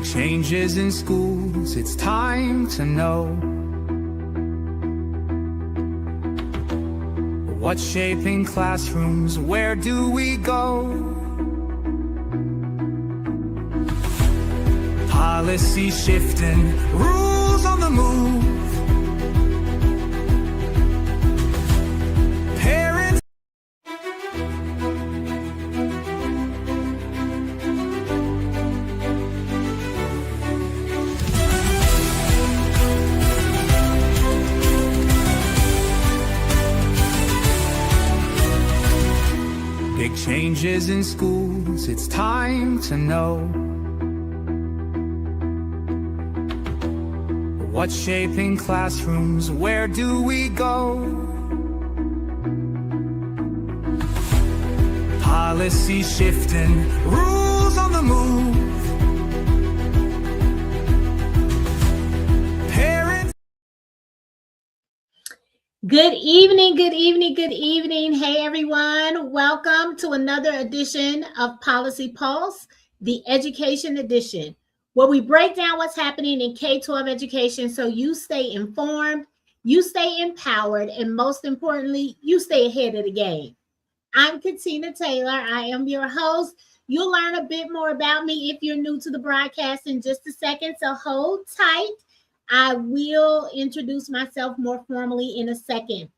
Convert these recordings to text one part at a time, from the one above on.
Big changes in schools, it's time to know what's shaping classrooms, where do we go? Policy shifting, rules on the move. Parents. Big changes in schools, it's time to know what's shaping classrooms, where do we go? Policy shifting, rules on the move. Parents. Good evening, good evening, good evening. Hey everyone, welcome to another edition of Policy Pulse, the education edition, where we break down what's happening in K-12 education so you stay informed, you stay empowered, and most importantly, you stay ahead of the game. I'm Katina Taylor. I am your host. You'll learn a bit more about me if you're new to the broadcast in just a second, so hold tight. I will introduce myself more formally in a second.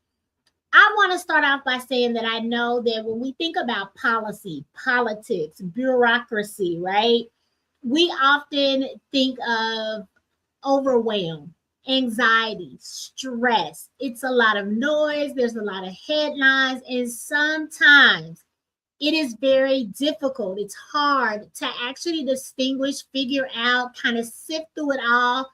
I want to start off by saying that I know that when we think about policy, politics, bureaucracy, right? We often think of overwhelm, anxiety, stress. It's a lot of noise. There's a lot of headlines. And sometimes it is very difficult. It's hard to actually distinguish, figure out, kind of sift through it all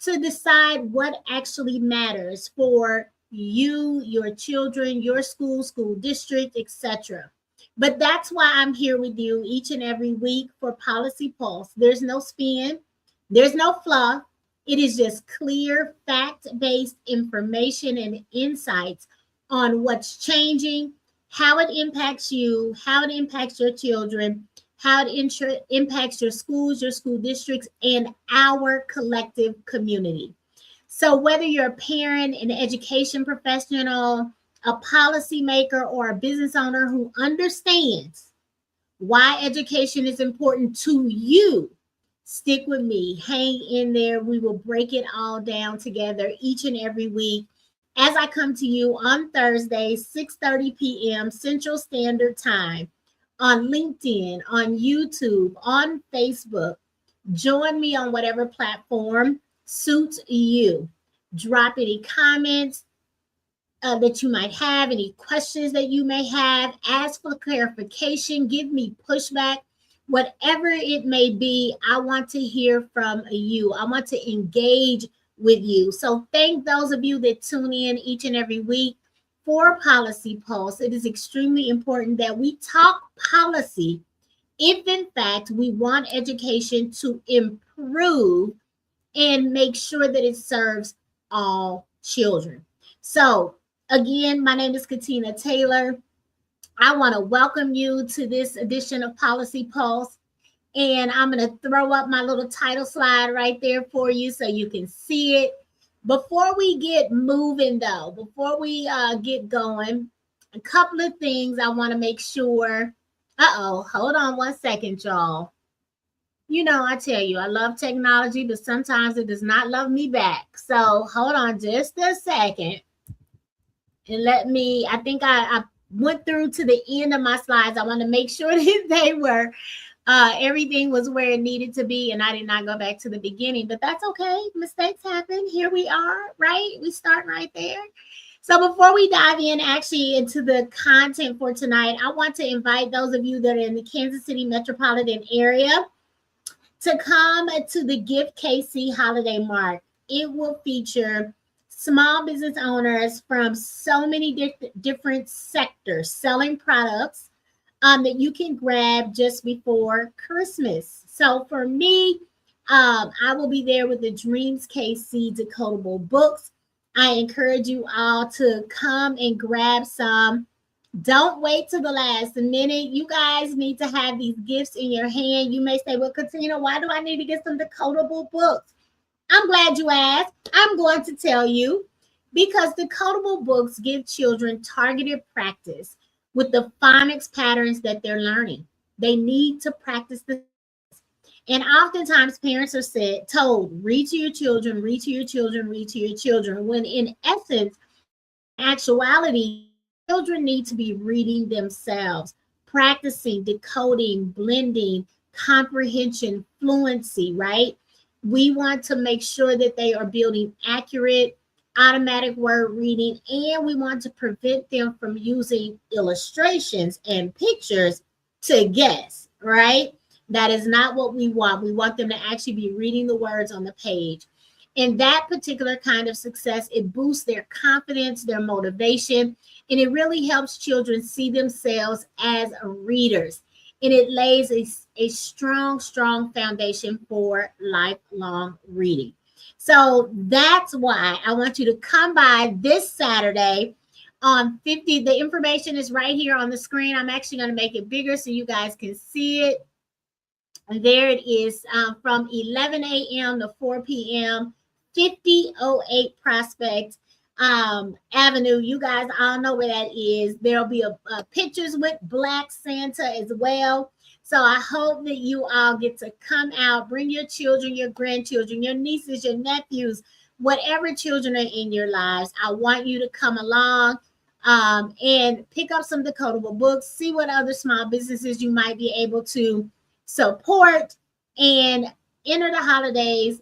to decide what actually matters for you, your children, your school, school district, etc. But that's why I'm here with you each and every week for Policy Pulse. There's no spin, there's no fluff. It is just clear, fact-based information and insights on what's changing, how it impacts you, how it impacts your children, how it impacts your schools, your school districts, and our collective community. So whether you're a parent, an education professional, a policymaker, or a business owner who understands why education is important to you, stick with me, hang in there. We will break it all down together each and every week as I come to you on Thursdays, 6:30 p.m. Central Standard Time, on LinkedIn, on YouTube, on Facebook. Join me on whatever platform suits you. Drop any comments that you might have, any questions that you may have, ask for clarification, give me pushback, whatever it may be. I want to hear from you. I want to engage with you. So thank those of you that tune in each and every week for Policy Pulse. It is extremely important that we talk policy if in fact we want education to improve and make sure that it serves all children. So again, my name is Katina Taylor. I want to welcome you to this edition of Policy Pulse. And I'm going to throw up my little title slide right there for you so you can see it. Before we get moving, though, before we get going, a couple of things I want to make sure. Hold on one second, y'all. You know, I tell you, I love technology, but sometimes it does not love me back. So hold on just a second. And I think I went through to the end of my slides. I want to make sure that they were everything was where it needed to be, and I did not go back to the beginning, but that's okay. Mistakes happen. Here we are, right? We start right there. So before we dive in actually into the content for tonight, I want to invite those of you that are in the Kansas City metropolitan area to come to the Gift KC Holiday Mart. It will feature small business owners from so many different sectors selling products that you can grab just before Christmas. So for me, I will be there with the Dreams KC decodable books. I encourage you all to come and grab some Don't wait till the last minute. You guys need to have these gifts in your hand. You may say, well, Katina, why do I need to get some decodable books? I'm glad you asked. I'm going to tell you because decodable books give children targeted practice with the phonics patterns that they're learning. They need to practice the. And oftentimes parents are told, read to your children, read to your children, read to your children, when in essence, in actuality, children need to be reading themselves, practicing, decoding, blending, comprehension, fluency, right? We want to make sure that they are building accurate, automatic word reading, and we want to prevent them from using illustrations and pictures to guess, right? That is not what we want. We want them to actually be reading the words on the page. And that particular kind of success, it boosts their confidence, their motivation, and it really helps children see themselves as readers. And it lays a strong, strong foundation for lifelong reading. So that's why I want you to come by this Saturday on 50. The information is right here on the screen. I'm actually going to make it bigger so you guys can see it. And there it is, from 11 a.m. to 4 p.m., 5008 Prospect Avenue. You guys all know where that is. There'll be a pictures with Black Santa as well. So I hope that you all get to come out, bring your children, your grandchildren, your nieces, your nephews, whatever children are in your lives. I want you to come along and pick up some decodable books, see what other small businesses you might be able to support, and enter the holidays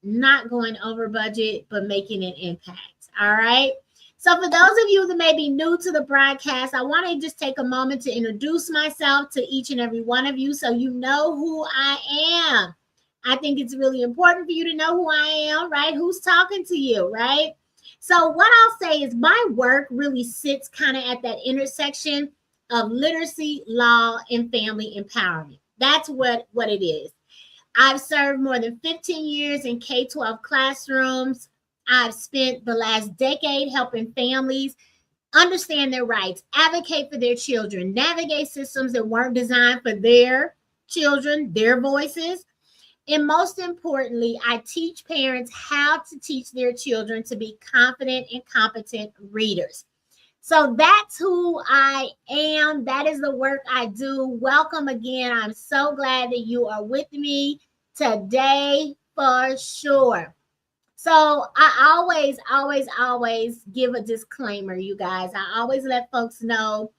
not going over budget, but making an impact. All right. So for those of you that may be new to the broadcast, I want to just take a moment to introduce myself to each and every one of you so you know who I am. I think it's really important for you to know who I am, right? Who's talking to you, right? So what I'll say is my work really sits kind of at that intersection of literacy, law, and family empowerment. That's what it is. I've served more than 15 years in K-12 classrooms. I've spent the last decade helping families understand their rights, advocate for their children, navigate systems that weren't designed for their children, their voices. And most importantly, I teach parents how to teach their children to be confident and competent readers. So that's who I am. That is the work I do. Welcome again. I'm so glad that you are with me today for sure. So I always give a disclaimer, you guys. I always let folks know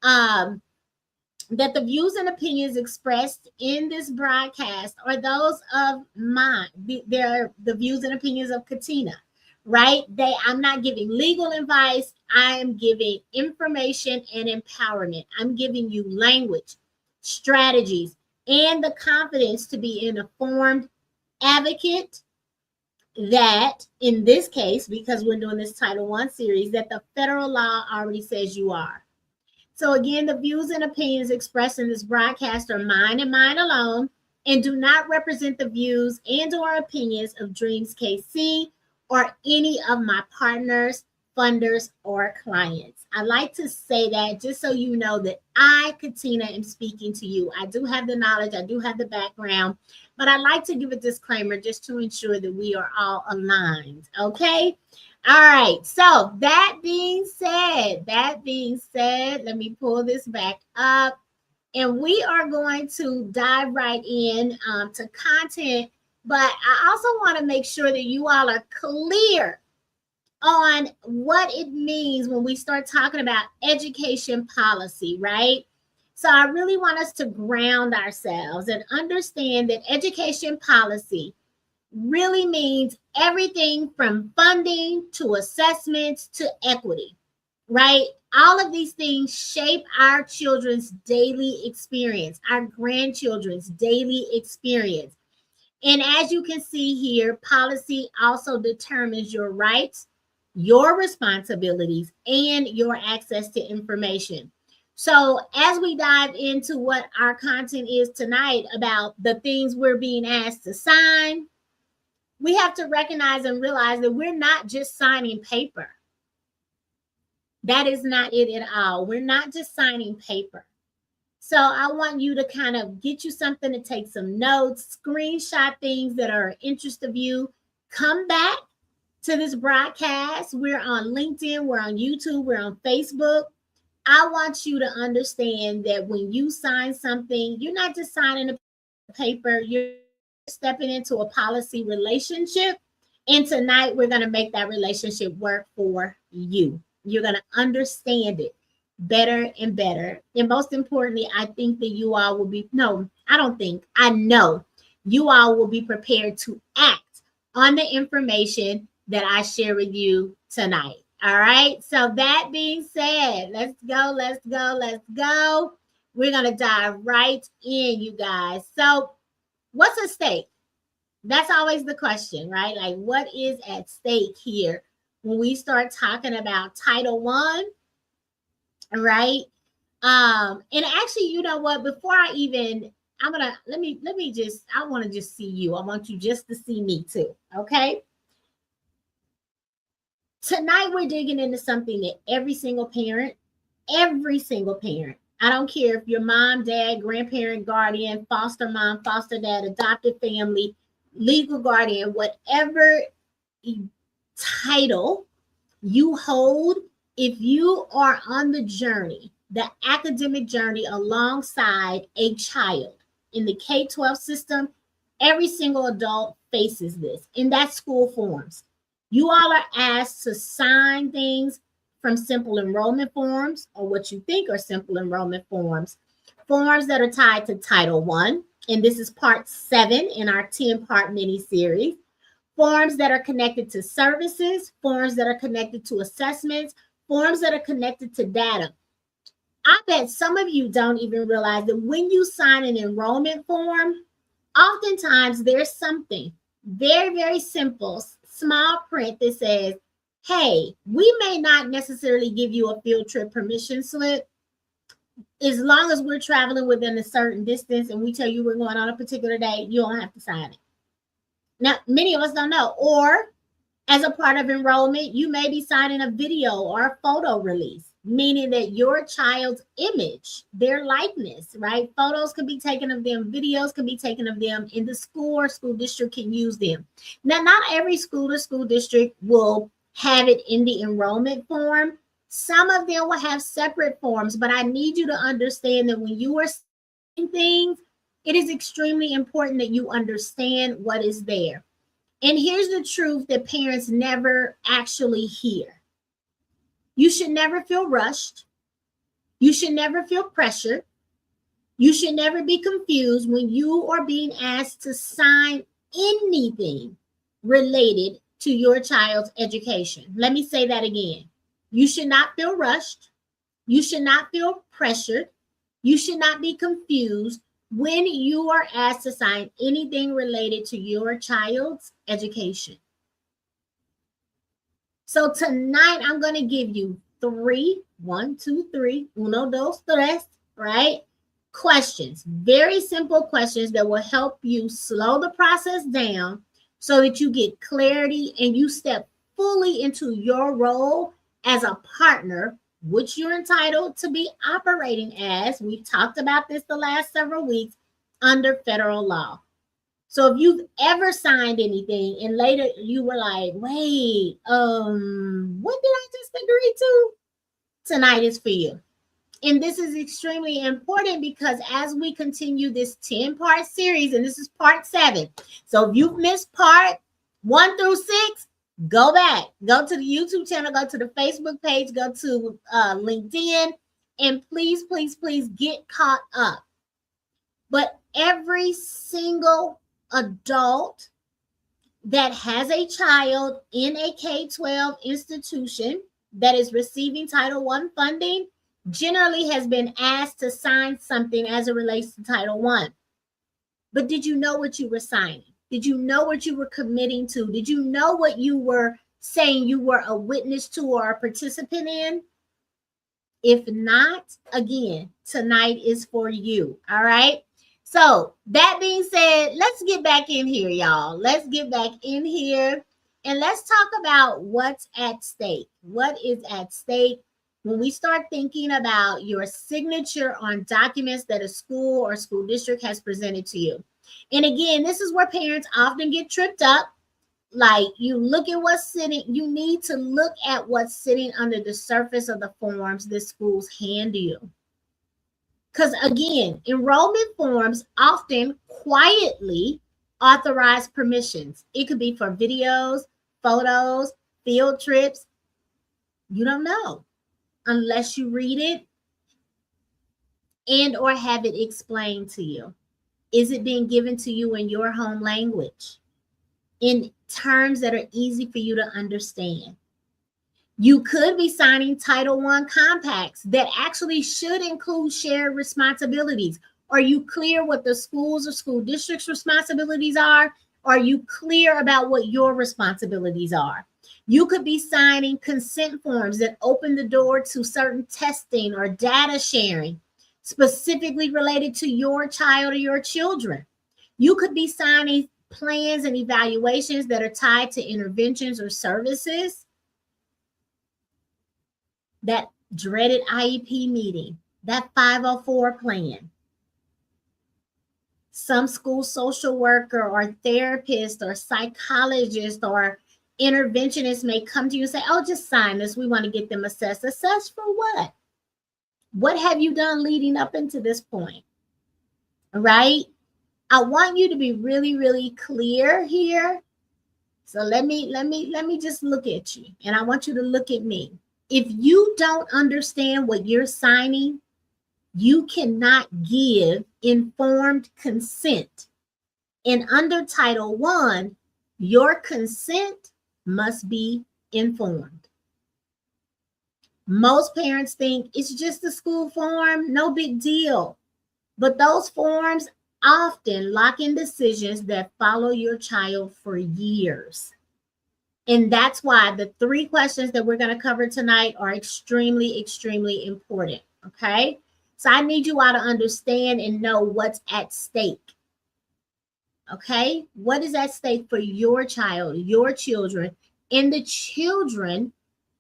that the views and opinions expressed in this broadcast are those of mine. They're the views and opinions of Katina, right? I'm not giving legal advice. I am giving information and empowerment. I'm giving you language, strategies, and the confidence to be an informed advocate that, in this case, because we're doing this Title I series, that the federal law already says you are. So again, the views and opinions expressed in this broadcast are mine and mine alone, and do not represent the views and or opinions of Dreams KC or any of my partners, funders, or clients. I like to say that just so you know that I, Katina, am speaking to you. I do have the knowledge, I do have the background, but I like to give a disclaimer just to ensure that we are all aligned, okay? All right, so that being said, let me pull this back up, and we are going to dive right in to content, but I also want to make sure that you all are clear on what it means when we start talking about education policy, right? So I really want us to ground ourselves and understand that education policy really means everything from funding to assessments to equity, right? All of these things shape our children's daily experience, our grandchildren's daily experience. And as you can see here, policy also determines your rights, your responsibilities, and your access to information. So as we dive into what our content is tonight about the things we're being asked to sign, we have to recognize and realize that we're not just signing paper. That is not it at all. We're not just signing paper. So I want you to kind of get you something to take some notes, screenshot things that are of interest of you. Come back to this broadcast. We're on LinkedIn, we're on YouTube, we're on Facebook. I want you to understand that when you sign something, you're not just signing a paper, you're stepping into a policy relationship. And tonight, we're going to make that relationship work for you. You're going to understand it better and better. And most importantly, I think that you all will be, no, I don't think, I know you all will be prepared to act on the information that I share with you tonight. All right. So that being said, let's go, let's go, let's go. We're going to dive right in, you guys. So what's at stake? That's always the question, right? Like, what is at stake here when we start talking about Title I, right? And actually, you know what? Before I even, I'm gonna let me just, I want to just see you. I want you just to see me too. Okay. Tonight we're digging into something that every single parent, I don't care if you're mom, dad, grandparent, guardian, foster mom, foster dad, adopted family, legal guardian, whatever title you hold, if you are on the journey, the academic journey alongside a child in the K-12 system, every single adult faces this, and that's school forms. You all are asked to sign things from simple enrollment forms, or what you think are simple enrollment forms, forms that are tied to Title I, and this is part 7 in our 10-part mini-series. Forms that are connected to services, forms that are connected to assessments, forms that are connected to data. I bet some of you don't even realize that when you sign an enrollment form, oftentimes there's something very, very simple, small print that says, hey, we may not necessarily give you a field trip permission slip. As long as we're traveling within a certain distance and we tell you we're going on a particular day, you don't have to sign it. Now, many of us don't know. Or as a part of enrollment, you may be signing a video or a photo release, meaning that your child's image, their likeness, right? Photos can be taken of them, videos can be taken of them, in the school or school district can use them. Now, not every school or school district will have it in the enrollment form. Some of them will have separate forms, but I need you to understand that when you are saying things, it is extremely important that you understand what is there. And here's the truth that parents never actually hear. You should never feel rushed. You should never feel pressured. You should never be confused when you are being asked to sign anything related to your child's education. Let me say that again. You should not feel rushed. You should not feel pressured. You should not be confused when you are asked to sign anything related to your child's education. So tonight, I'm going to give you 3, 1, 2, 3, uno, dos, tres, right? Questions, very simple questions that will help you slow the process down so that you get clarity and you step fully into your role as a partner, which you're entitled to be operating as. We've talked about this the last several weeks under federal law. So if you've ever signed anything and later you were like, wait, what did I just agree to? Tonight is for you. And this is extremely important because as we continue this 10-part series, and this is part 7. So if you've missed part 1 through 6, go back, go to the YouTube channel, go to the Facebook page, go to LinkedIn, and please, please, please get caught up. But every single adult that has a child in a K-12 institution that is receiving Title I funding generally has been asked to sign something as it relates to Title I. But did you know what you were signing? Did you know what you were committing to? Did you know what you were saying you were a witness to or a participant in? If not, again, tonight is for you. All right. So that being said, let's get back in here, y'all. Let's get back in here and let's talk about what's at stake. What is at stake when we start thinking about your signature on documents that a school or school district has presented to you. And again, this is where parents often get tripped up. Like, you look at what's sitting, you need to look at what's sitting under the surface of the forms that schools hand you. Because again, enrollment forms often quietly authorize permissions. It could be for videos, photos, field trips. You don't know unless you read it and or have it explained to you. Is it being given to you in your home language, in terms that are easy for you to understand? You could be signing Title I compacts that actually should include shared responsibilities. Are you clear what the schools or school districts' responsibilities are? Are you clear about what your responsibilities are? You could be signing consent forms that open the door to certain testing or data sharing specifically related to your child or your children. You could be signing plans and evaluations that are tied to interventions or services. That dreaded IEP meeting, that 504 plan. Some school social worker or therapist or psychologist or interventionist may come to you and say, oh, just sign this. We want to get them assessed. Assessed for what? What have you done leading up into this point? All right? I want you to be really, really clear here. So let me just look at you, and I want you to look at me. If you don't understand what you're signing, you cannot give informed consent. And under Title I, your consent must be informed. Most parents think it's just a school form, no big deal. But those forms often lock in decisions that follow your child for years. And that's why the 3 questions that we're going to cover tonight are extremely, extremely important. Okay. So I need you all to understand and know what's at stake. Okay. What is at stake for your child, your children, and the children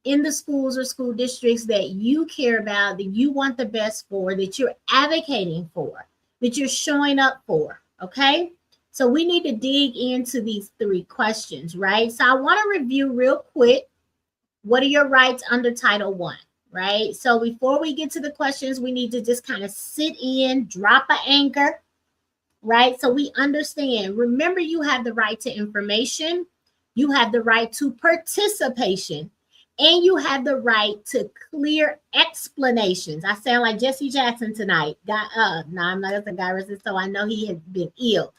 in the schools or school districts that you care about, that you want the best for, that you're advocating for, that you're showing up for. Okay. So we need to dig into these 3 questions, right? So I want to review real quick. What are your rights under Title I, right? So before we get to the questions, we need to just kind of sit in, drop an anchor, right? So we understand. Remember, you have the right to information. You have the right to participation. And you have the right to clear explanations. I sound like Jesse Jackson tonight. No, I'm not a guy, so I know he has been ill.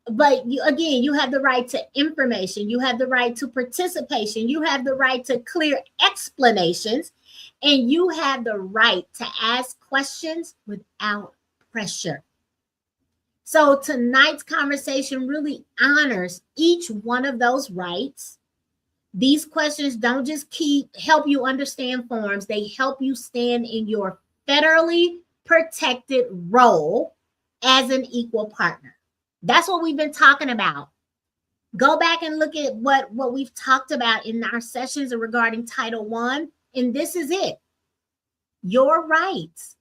But you have the right to information. You have the right to participation. You have the right to clear explanations. And you have the right to ask questions without pressure. So tonight's conversation really honors each one of those rights. These questions don't just help you understand forms. They help you stand in your federally protected role as an equal partner. That's what we've been talking about. Go back and look at what we've talked about in our sessions regarding Title I, and this is it. Your rights.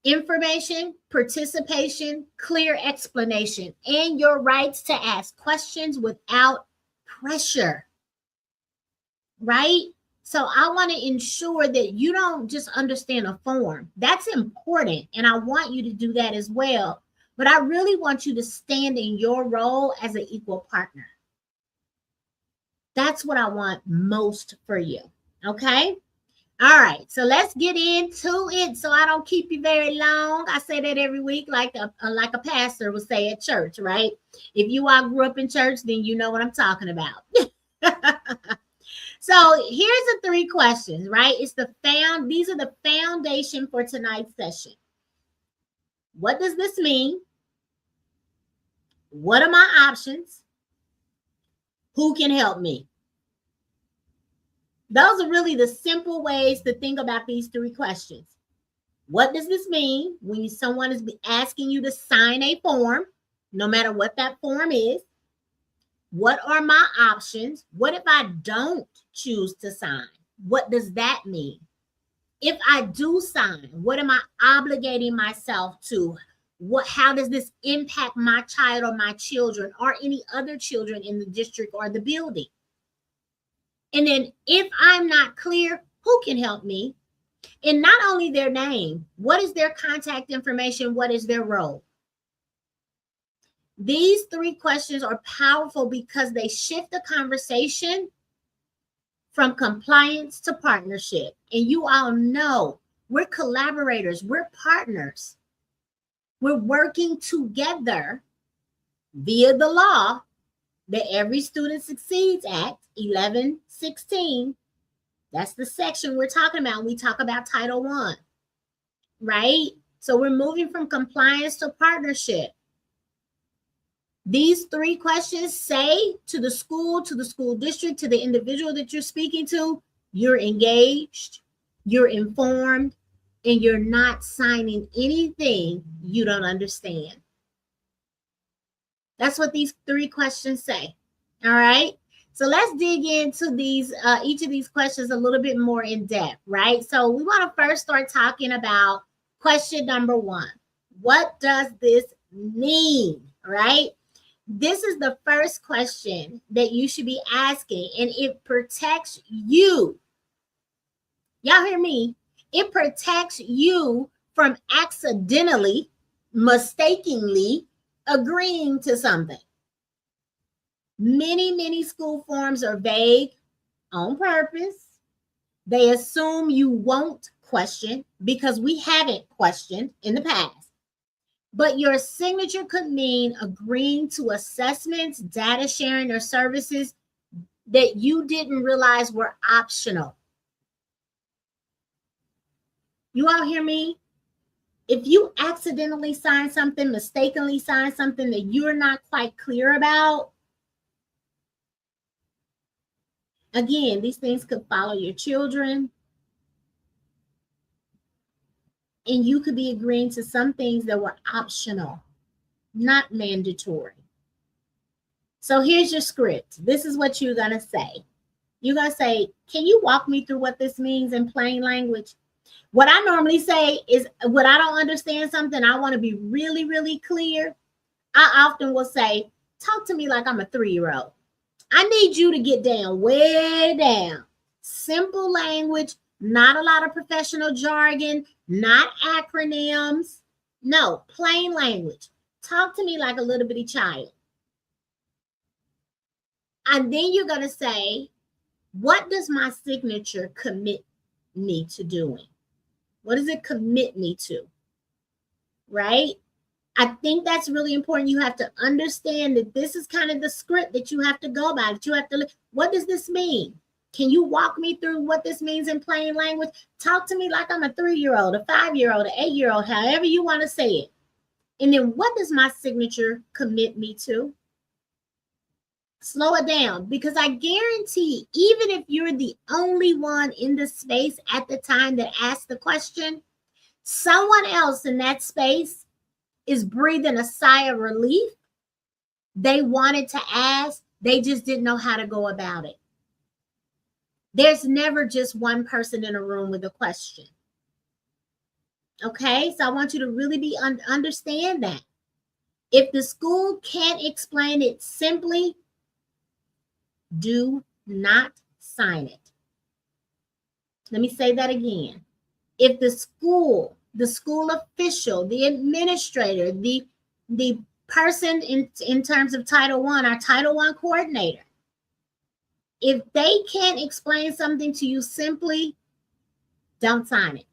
Information, participation, clear explanation, and your rights to ask questions without pressure, right? So I want to ensure that you don't just understand a form. That's important, and I want you to do that as well. But I really want you to stand in your role as an equal partner. That's what I want most for you, okay? All right, so let's get into it so I don't keep you very long. I say that every week like a pastor would say at church, right? If you all grew up in church, then you know what I'm talking about. So here's the 3 questions, right? These are the foundation for tonight's session. What does this mean? What are my options? Who can help me? Those are really the simple ways to think about these 3 questions. What does this mean when someone is asking you to sign a form, no matter what that form is? What are my options? What if I don't choose to sign? What does that mean? If I do sign, what am I obligating myself to? How does this impact my child or my children or any other children in the district or the building? And then if I'm not clear, who can help me? And not only their name, what is their contact information? What is their role? These 3 questions are powerful because they shift the conversation from compliance to partnership. And you all know we're collaborators, we're partners. We're working together via the law, the Every Student Succeeds Act, 1116. That's the section we're talking about when we talk about Title I, right? So we're moving from compliance to partnership. These 3 questions say to the school district, to the individual that you're speaking to, you're engaged, you're informed, and you're not signing anything you don't understand. That's what these 3 questions say. All right. So let's dig into these, each of these questions a little bit more in depth, right? So we want to first start talking about question number 1. What does this mean, right? This is the first question that you should be asking, and it protects you. Y'all hear me? It protects you from accidentally, mistakenly agreeing to something. Many school forms are vague on purpose. They assume you won't question because we haven't questioned in the past. But your signature could mean agreeing to assessments, data sharing, or services that you didn't realize were optional. You all hear me? If you accidentally sign something, mistakenly sign something that you're not quite clear about, again, these things could follow your children. And you could be agreeing to some things that were optional, not mandatory. So here's your script. This is what you're going to say. You're going to say, can you walk me through what this means in plain language? What I normally say is when I don't understand something, I want to be really, really clear. I often will say, talk to me like I'm a 3-year-old. I need you to get down, way down. Simple language, not a lot of professional jargon, not acronyms. No, plain language. Talk to me like a little bitty child. And then you're going to say, what does my signature commit me to doing? What does it commit me to? Right? I think that's really important. You have to understand that this is kind of the script that you have to go by, that you have to, what does this mean? Can you walk me through what this means in plain language? Talk to me like I'm a 3-year-old, a 5-year-old, an 8-year-old, however you want to say it. And then what does my signature commit me to? Slow it down, because I guarantee, even if you're the only one in the space at the time that asked the question, someone else in that space is breathing a sigh of relief. They wanted to ask, they just didn't know how to go about it. There's never just one person in a room with a question. Okay, so I want you to really understand that. If the school can't explain it simply, do not sign it. Let me say that again. If the school official, the administrator, the person in terms of Title I, our Title I coordinator, if they can't explain something to you simply, don't sign it.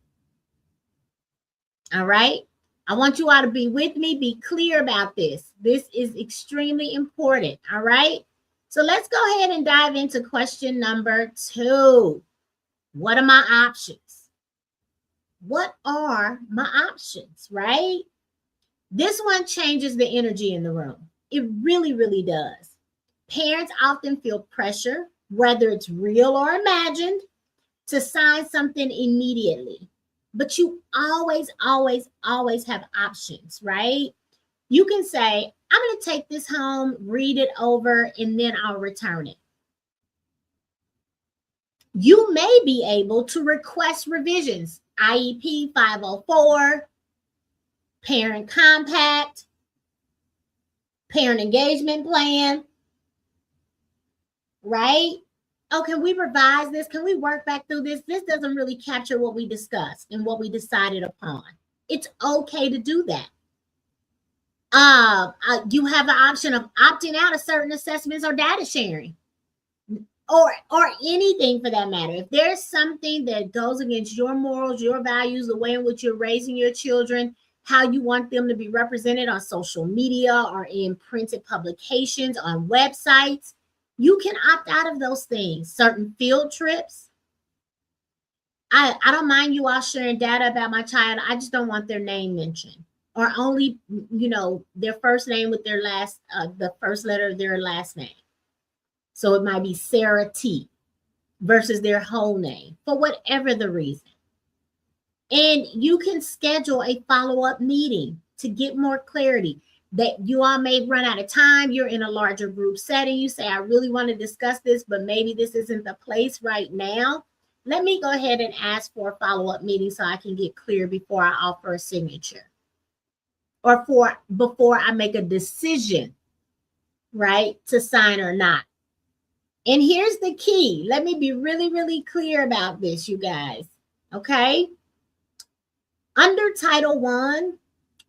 All right? I want you all to be with me, be clear about this. This is extremely important. All right? So let's go ahead and dive into question number 2. What are my options? What are my options, right? This one changes the energy in the room. It really, really does. Parents often feel pressure, whether it's real or imagined, to sign something immediately. But you always have options, right? You can say, I'm going to take this home, read it over, and then I'll return it. You may be able to request revisions, IEP 504, parent compact, parent engagement plan, right? Oh, can we revise this? Can we work back through this? This doesn't really capture what we discussed and what we decided upon. It's okay to do that. You have the option of opting out of certain assessments or data sharing, or anything for that matter. If there's something that goes against your morals, your values, the way in which you're raising your children, how you want them to be represented on social media or in printed publications, on websites, you can opt out of those things. Certain field trips. I don't mind you all sharing data about my child. I just don't want their name mentioned, or only, their first name with their last, the first letter of their last name. So it might be Sarah T versus their whole name, for whatever the reason. And you can schedule a follow-up meeting to get more clarity. That you all may run out of time. You're in a larger group setting. You say, I really want to discuss this, but maybe this isn't the place right now. Let me go ahead and ask for a follow-up meeting so I can get clear before I offer a signature, or before I make a decision, right, to sign or not. And here's the key. Let me be really, really clear about this, you guys. Okay? Under Title I,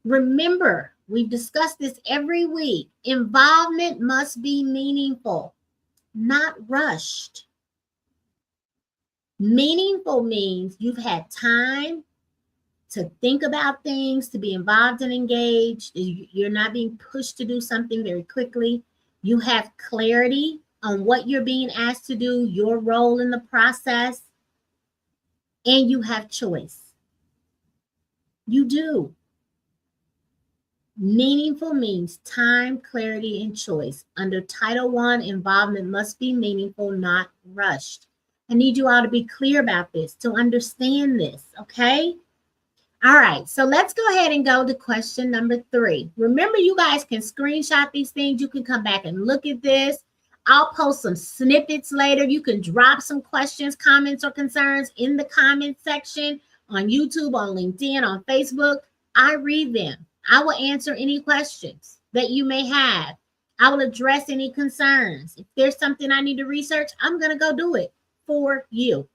remember, we've discussed this every week. Involvement must be meaningful, not rushed. Meaningful means you've had time to think about things, to be involved and engaged. You're not being pushed to do something very quickly. You have clarity on what you're being asked to do, your role in the process, and you have choice. You do. Meaningful means time, clarity, and choice. Under Title I, involvement must be meaningful, not rushed. I need you all to be clear about this, to understand this, okay? All right, so let's go ahead and go to question number 3. Remember, you guys can screenshot these things. You can come back and look at this. I'll post some snippets later. You can drop some questions, comments, or concerns in the comment section on YouTube, on LinkedIn, on Facebook. I read them. I will answer any questions that you may have. I will address any concerns. If there's something I need to research, I'm going to go do it for you.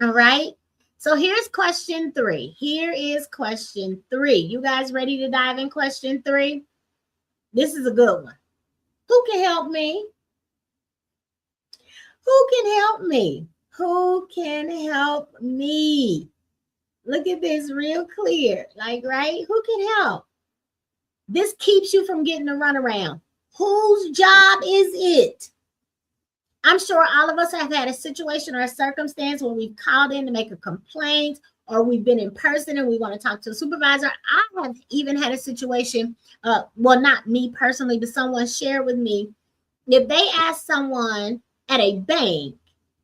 All right. So here's question 3. Here is question 3. You guys ready to dive in question 3? This is a good one. Who can help me? Who can help me? Who can help me? Look at this real clear. Like, right? Who can help? This keeps you from getting a runaround. Whose job is it? I'm sure all of us have had a situation or a circumstance where we've called in to make a complaint, or we've been in person and we want to talk to a supervisor. I have even had a situation, well, not me personally, but someone shared with me, if they asked someone at a bank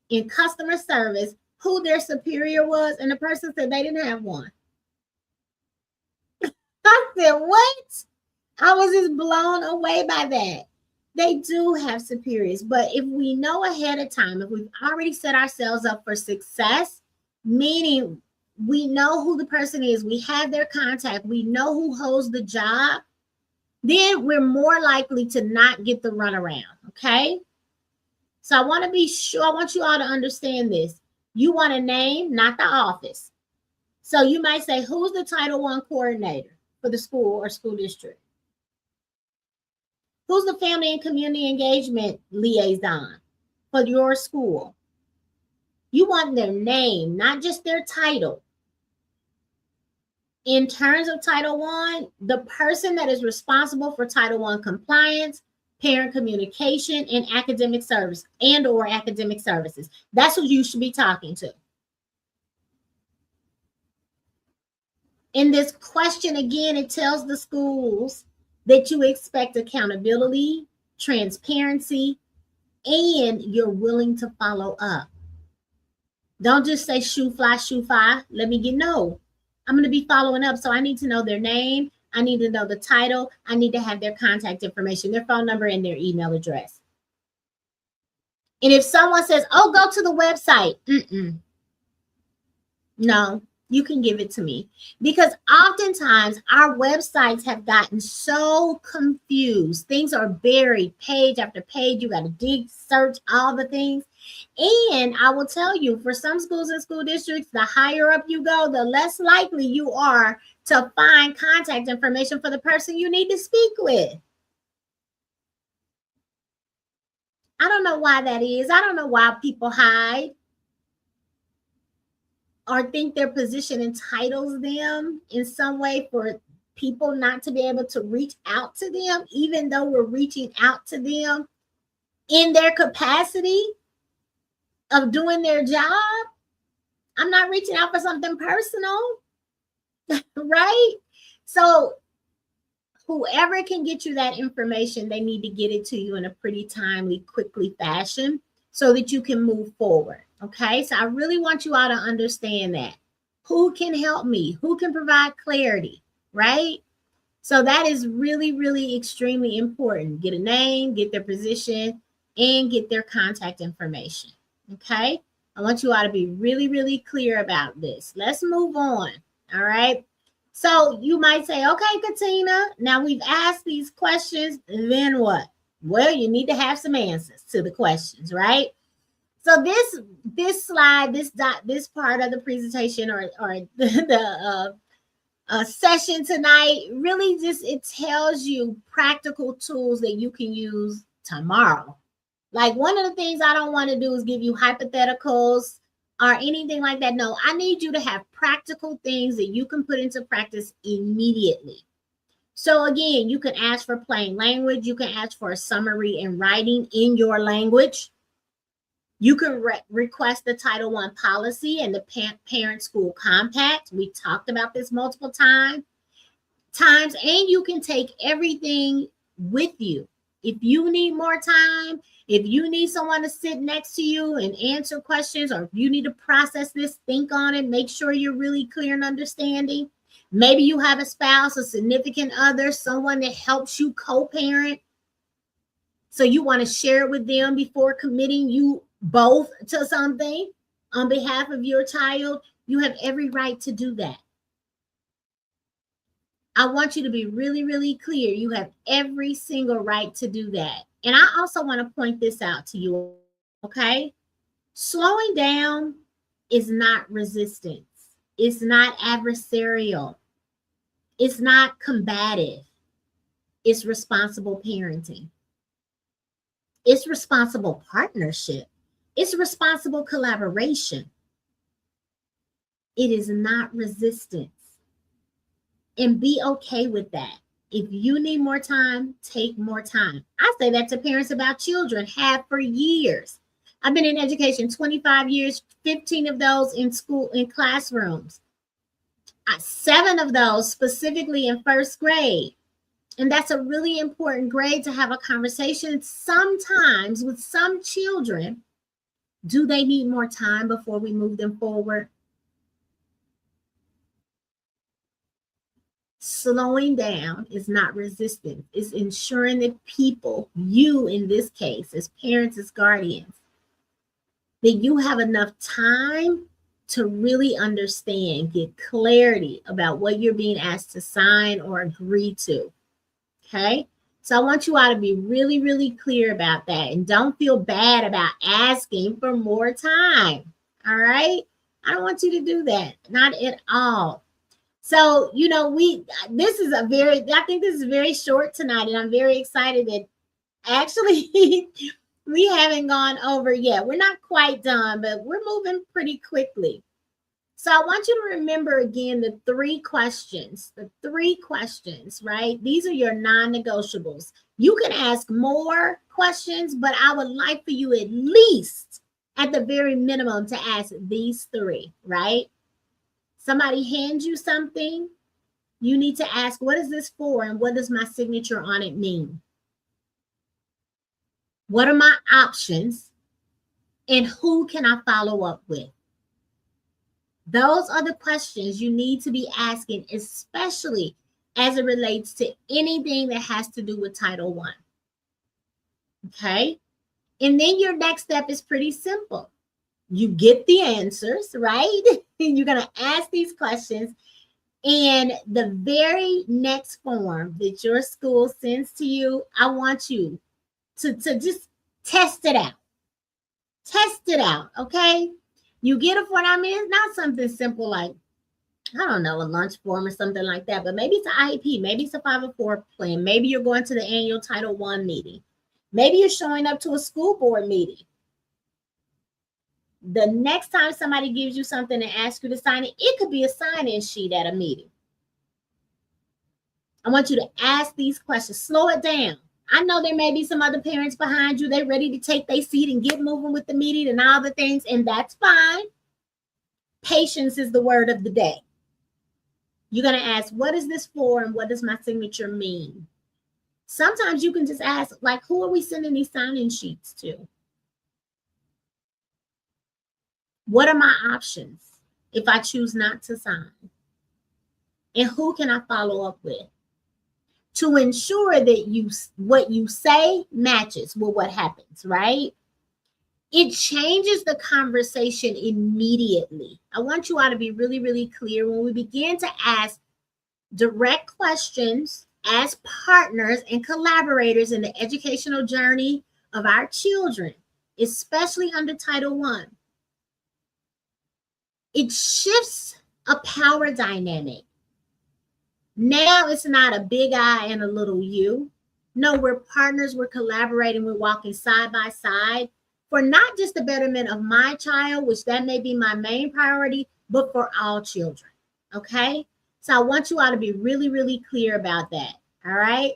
in customer service who their superior was, and the person said they didn't have one. I said, what? I was just blown away by that. They do have superiors, but if we know ahead of time, if we've already set ourselves up for success, meaning we know who the person is, we have their contact, we know who holds the job, then we're more likely to not get the runaround, okay? So I want to be sure, I want you all to understand this. You want a name, not the office. So you might say, who's the Title I coordinator for the school or school district? Who's the family and community engagement liaison for your school? You want their name, not just their title. In terms of Title I, the person that is responsible for Title I compliance, parent communication, and academic service or academic services. That's who you should be talking to. In this question, again, it tells the schools that you expect accountability, transparency, and you're willing to follow up. Don't just say shoo fly. Let me get no. I'm going to be following up, so I need to know their name. I need to know the title. I need to have their contact information, their phone number, and their email address. And if someone says, oh, go to the website, no, you can give it to me. Because oftentimes our websites have gotten so confused. Things are buried page after page. You got to dig, search all the things. And I will tell you, for some schools and school districts, the higher up you go, the less likely you are to find contact information for the person you need to speak with. I don't know why that is. I don't know why people hide or think their position entitles them in some way for people not to be able to reach out to them, even though we're reaching out to them in their capacity of doing their job. I'm not reaching out for something personal, right? So whoever can get you that information, they need to get it to you in a pretty timely, quickly fashion so that you can move forward. Okay, so I really want you all to understand that. Who can help me? Who can provide clarity, right? So that is really, really extremely important. Get a name, get their position, and get their contact information. Okay, I want you all to be really, really clear about this. Let's move on. All right. So you might say, okay, Katina, now we've asked these questions, then what? Well, you need to have some answers to the questions, right? So this slide, this part of the presentation or the session tonight really just, it tells you practical tools that you can use tomorrow. Like, one of the things I don't want to do is give you hypotheticals or anything like that. No, I need you to have practical things that you can put into practice immediately. So again, you can ask for plain language. You can ask for a summary in writing in your language. You can request the Title I policy and the parent-school compact. We talked about this multiple times, and you can take everything with you. If you need more time, if you need someone to sit next to you and answer questions, or if you need to process this, think on it, make sure you're really clear and understanding. Maybe you have a spouse, a significant other, someone that helps you co-parent. So you want to share it with them before committing you both to something on behalf of your child. You have every right to do that. I want you to be really, really clear. You have every single right to do that. And I also want to point this out to you, okay? Slowing down is not resistance. It's not adversarial. It's not combative. It's responsible parenting. It's responsible partnership. It's responsible collaboration. It is not resistance. And be okay with that. If you need more time, take more time. I say that to parents about children, have for years. I've been in education 25 years, 15 of those in school, in classrooms. 7 of those specifically in first grade. And that's a really important grade to have a conversation. Sometimes with some children, do they need more time before we move them forward? Slowing down is not resistance. It's ensuring that people, you in this case, as parents, as guardians, that you have enough time to really understand, get clarity about what you're being asked to sign or agree to. Okay? So I want you all to be really, really clear about that. And don't feel bad about asking for more time. All right? I don't want you to do that. Not at all. So, you know, I think this is very short tonight, and I'm very excited that actually we haven't gone over yet. We're not quite done, but we're moving pretty quickly. So I want you to remember again the 3 questions, right? These are your non-negotiables. You can ask more questions, but I would like for you at least at the very minimum to ask these 3, right? Somebody hands you something, you need to ask, what is this for? And what does my signature on it mean? What are my options? And who can I follow up with? Those are the questions you need to be asking, especially as it relates to anything that has to do with Title I. Okay? And then your next step is pretty simple. You get the answers, right? And you're going to ask these questions. And the very next form that your school sends to you, I want you to just test it out. Test it out, okay? You get it for, I mean, it's not something simple like, I don't know, a lunch form or something like that, but maybe it's an IEP, maybe it's a 504 plan, maybe you're going to the annual Title I meeting, maybe you're showing up to a school board meeting. The next time somebody gives you something and asks you to sign it could be a sign-in sheet at a meeting. I want you to ask these questions. Slow it down. I know there may be some other parents behind you. They're ready to take their seat and get moving with the meeting and all the things, and that's fine. Patience is the word of the day. You're going to ask, what is this for and what does my signature mean? Sometimes you can just ask, like, who are we sending these sign-in sheets to? What are my options if I choose not to sign? And who can I follow up with? To ensure that what you say matches with what happens, right? It changes the conversation immediately. I want you all to be really, really clear when we begin to ask direct questions as partners and collaborators in the educational journey of our children, especially under Title I. It shifts a power dynamic. Now it's not a big I and a little you. No, we're partners, we're collaborating, we're walking side by side for not just the betterment of my child, which that may be my main priority, but for all children, okay? So I want you all to be really, really clear about that, all right?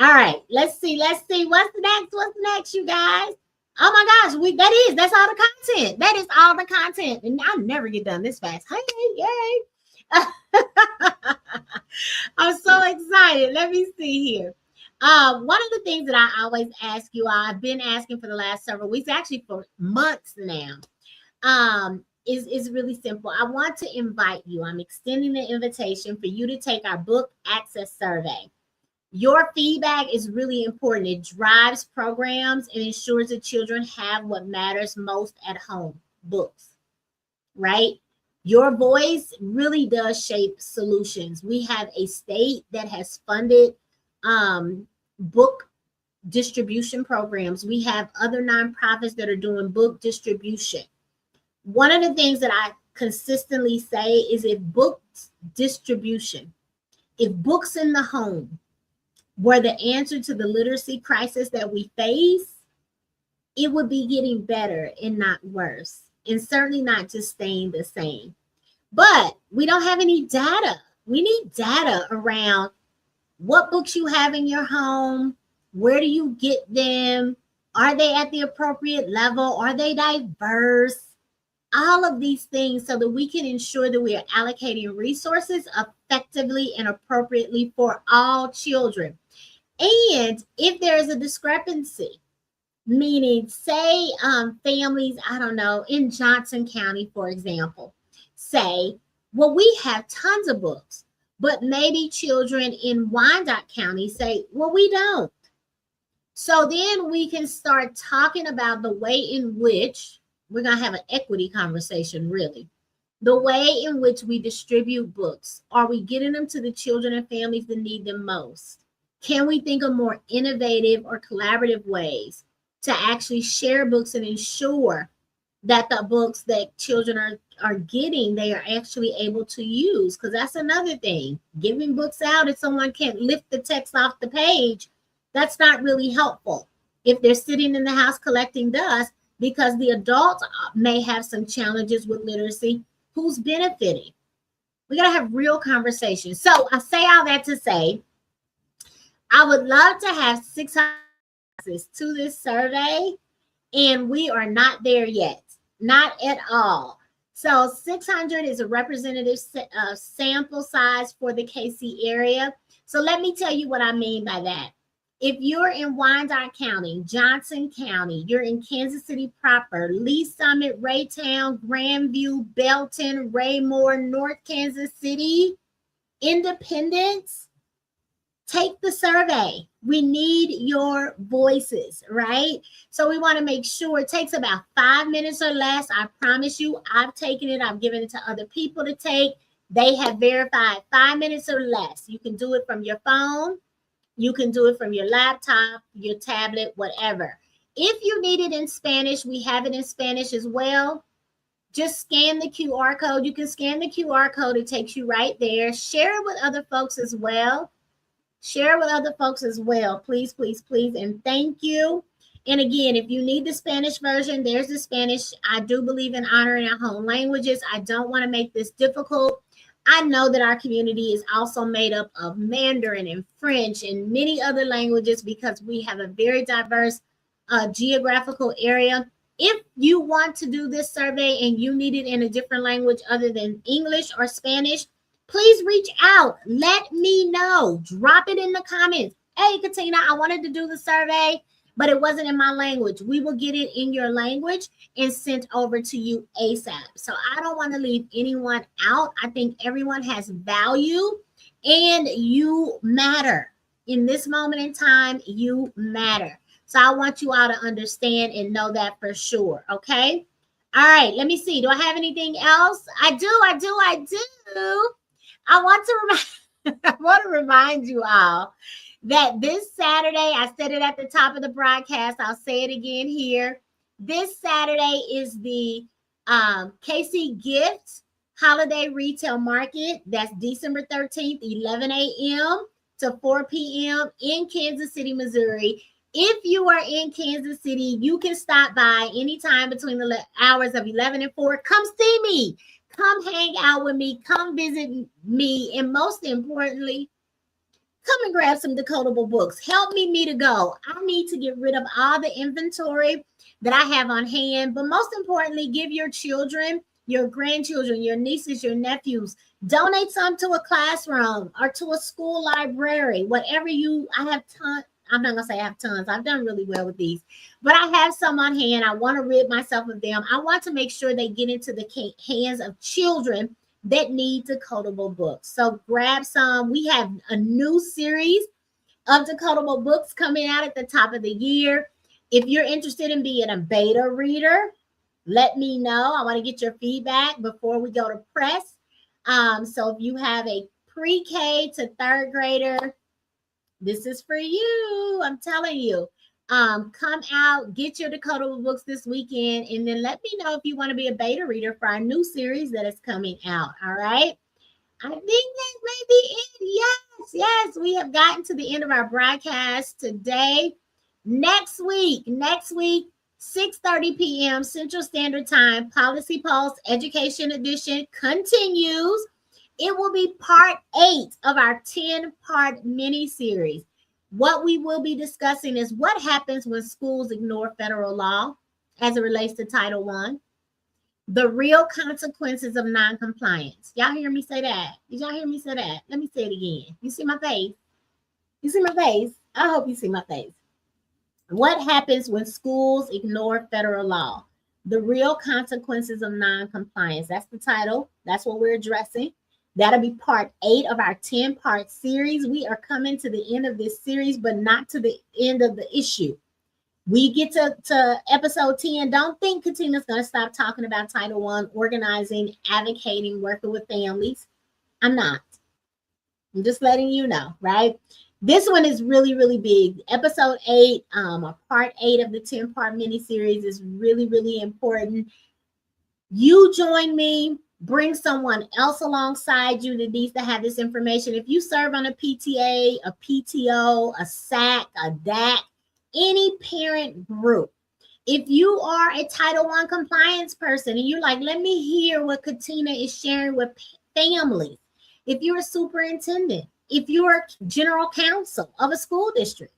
All right, let's see. What's the next, you guys? Oh my gosh, that's all the content. That is all the content. And I'll never get done this fast. Hey, yay. I'm so excited. Let me see here. One of the things that I always ask you, I've been asking for the last several weeks, actually for months now, is really simple. I want to invite you. I'm extending the invitation for you to take our book access survey. Your feedback is really important. It drives programs and ensures that children have what matters most at home, books, right? Your voice really does shape solutions. We have a state that has funded book distribution programs. We have other nonprofits that are doing book distribution. One of the things that I consistently say is if books distribution, if books in the home were the answer to the literacy crisis that we face, it would be getting better and not worse, and certainly not just staying the same. But we don't have any data. We need data around what books you have in your home, where do you get them, are they at the appropriate level, are they diverse, all of these things so that we can ensure that we are allocating resources effectively and appropriately for all children. And if there is a discrepancy, meaning say families, I don't know, in Johnson County, for example, say, well, we have tons of books, but maybe children in Wyandotte County say, well, we don't. So then we can start talking about the way in which we're going to have an equity conversation, really. The way in which we distribute books. Are we getting them to the children and families that need them most? Can we think of more innovative or collaborative ways to actually share books and ensure that the books that children are getting, they are actually able to use? Because that's another thing. Giving books out if someone can't lift the text off the page, that's not really helpful. If they're sitting in the house collecting dust, because the adults may have some challenges with literacy, who's benefiting? We got to have real conversations. So I say all that to say, I would love to have 600 answers to this survey, and we are not there yet, not at all. So 600 is a representative sample size for the KC area. So let me tell you what I mean by that. If you're in Wyandotte County, Johnson County, you're in Kansas City proper, Lee Summit, Raytown, Grandview, Belton, Raymore, North Kansas City, Independence, Take the survey. We need your voices, right? So we want to make sure it takes about 5 minutes or less. I promise you, I've taken it. I've given it to other people to take. They have verified 5 minutes or less. You can do it from your phone. You can do it from your laptop, your tablet, whatever. If you need it in Spanish, we have it in Spanish as well. Just scan the QR code. You can scan the QR code. It takes you right there. Share it with other folks as well. Share with other folks as well. Please, please, please. And thank you. And again, if you need the Spanish version, there's the Spanish. I do believe in honoring our home languages. I don't want to make this difficult. I know that our community is also made up of Mandarin and French and many other languages because we have a very diverse geographical area. If you want to do this survey and you need it in a different language other than English or Spanish, please reach out. Let me know. Drop it in the comments. Hey, Katina, I wanted to do the survey, but it wasn't in my language. We will get it in your language and sent over to you ASAP. So I don't want to leave anyone out. I think everyone has value and you matter. In this moment in time, you matter. So I want you all to understand and know that for sure. Okay. All right. Let me see. Do I have anything else? I do. I want to remind you all that this Saturday, I said it at the top of the broadcast. I'll say it again here. This Saturday is the KC Gift Holiday Retail Market. That's December 13th, 11 a.m. to 4 p.m. in Kansas City, Missouri. If you are in Kansas City, you can stop by anytime between the hours of 11 and 4. Come see me. Come hang out with me. Come visit me. And most importantly, come and grab some decodable books. Help me to go. I need to get rid of all the inventory that I have on hand. But most importantly, give your children, your grandchildren, your nieces, your nephews, donate some to a classroom or to a school library. Whatever I have tons. I'm not going to say I have tons. I've done really well with these. But I have some on hand. I want to rid myself of them. I want to make sure they get into the hands of children that need decodable books. So grab some. We have a new series of decodable books coming out at the top of the year. If you're interested in being a beta reader, let me know. I want to get your feedback before we go to press. So if you have a pre-K to third grader, this is for you. I'm telling you. Come out, get your decodable books this weekend, and then let me know if you want to be a beta reader for our new series that is coming out. All right. I think that may be it. Yes, we have gotten to the end of our broadcast today. Next week, 6:30 p.m. Central Standard Time, Policy Pulse Education Edition continues. It will be part 8 of our 10-part mini-series. What we will be discussing is what happens when schools ignore federal law as it relates to Title I, the real consequences of noncompliance. Y'all hear me say that? Did y'all hear me say that? Let me say it again. You see my face? You see my face? I hope you see my face. What happens when schools ignore federal law? The real consequences of noncompliance. That's the title. That's what we're addressing. That'll be part 8 of our 10-part series. We are coming to the end of this series, but not to the end of the issue. We get to episode 10. Don't think Katina's going to stop talking about Title I, organizing, advocating, working with families. I'm not. I'm just letting you know, right? This one is really, really big. Episode 8, or part 8 of the 10-part mini-series is really, really important. You join me. Bring someone else alongside you that needs to have this information. If you serve on a PTA, a PTO, a SAC, a DAC, any parent group, if you are a Title I compliance person and you're like, let me hear what Katina is sharing with families. If you're a superintendent, if you're general counsel of a school district,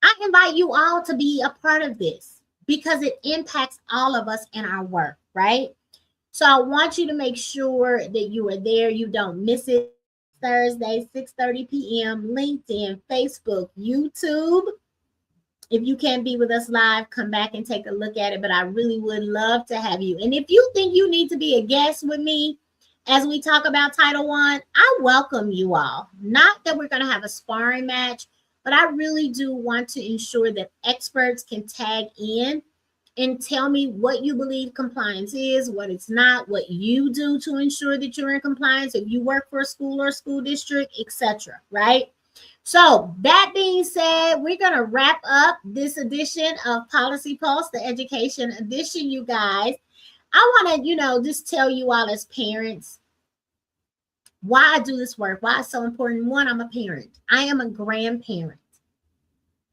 I invite you all to be a part of this because it impacts all of us in our work, right? So I want you to make sure that you are there. You don't miss it. Thursday, 6:30 p.m., LinkedIn, Facebook, YouTube. If you can't be with us live, come back and take a look at it. But I really would love to have you. And if you think you need to be a guest with me, as we talk about Title I welcome you all. Not that we're going to have a sparring match, but I really do want to ensure that experts can tag in and tell me what you believe compliance is, what it's not, what you do to ensure that you're in compliance, if you work for a school or school district, etc. Right? So that being said, we're going to wrap up this edition of Policy Pulse, the education edition, you guys. I want to, just tell you all as parents why I do this work, why it's so important. One, I'm a parent. I am a grandparent.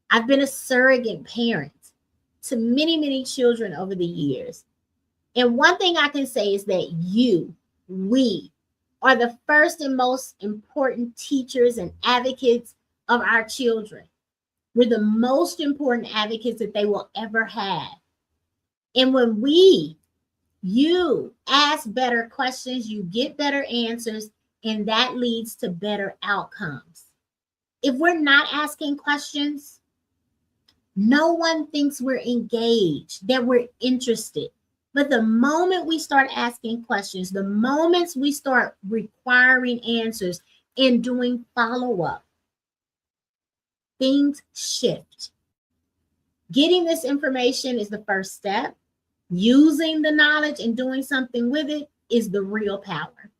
I've been a surrogate parent to many, many children over the years. And one thing I can say is that we are the first and most important teachers and advocates of our children. We're the most important advocates that they will ever have. And when you ask better questions, you get better answers, and that leads to better outcomes. If we're not asking questions, no one thinks we're engaged, that we're interested. But the moment we start asking questions, the moments we start requiring answers and doing follow-up, things shift. Getting this information is the first step. Using the knowledge and doing something with it is the real power.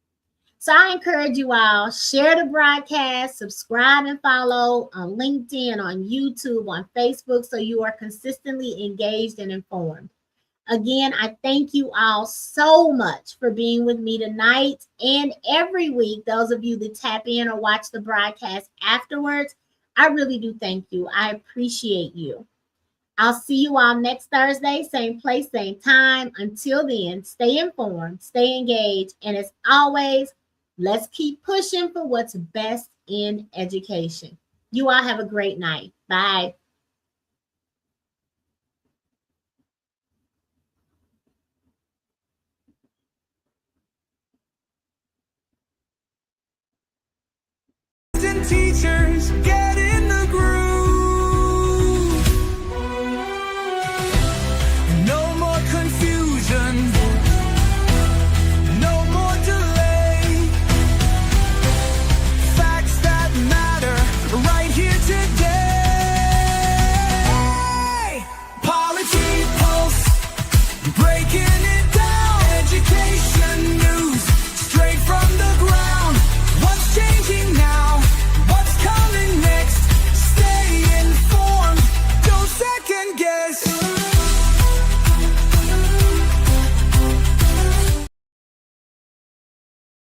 So I encourage you all, share the broadcast, subscribe and follow on LinkedIn, on YouTube, on Facebook, so you are consistently engaged and informed. Again, I thank you all so much for being with me tonight and every week. Those of you that tap in or watch the broadcast afterwards, I really do thank you. I appreciate you. I'll see you all next Thursday, same place, same time. Until then, stay informed, stay engaged, and as always, let's keep pushing for what's best in education. You all have a great night. Bye. Teachers, get in the groove.